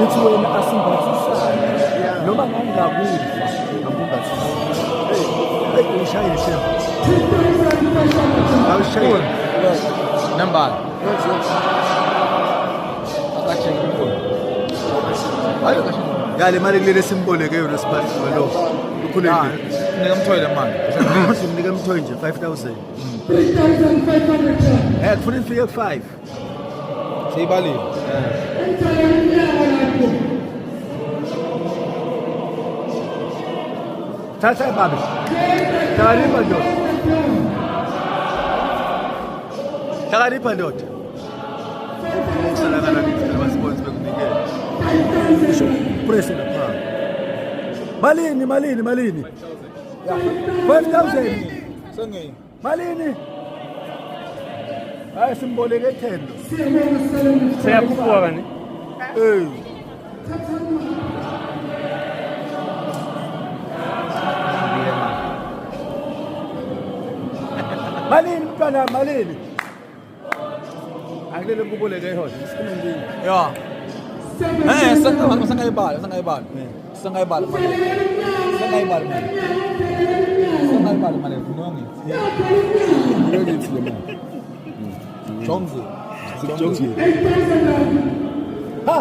Uthi wena asimbathisane noma ngangakufa akumbathisane. Hey, uyishayile shefu. Awushayile. Nambala. Hayo kasho. Yale mali lele simboleke yona siphathi lo. Ukhuleke. Nika mthoyile manje. Simnika mthoyi nje 5000. 3,500. Kufuna ifike ku5. Seyibalile. Thatha babe. Hlakanipha ndoda. Hlakanipha ndoda. Usalakala ngithi abasponsi bekunikela. Press lapha. Malini 5,000. Sengi. Malini? Hayi simboleke 10. Seyakhuphuka kani? Malini mntwana malini? Akulele kuboleke ihona. Sifuna ndini. Ya. Sengayibala manje. Kunongi. Ngiyokuthi le mali. Jonzi. Ha?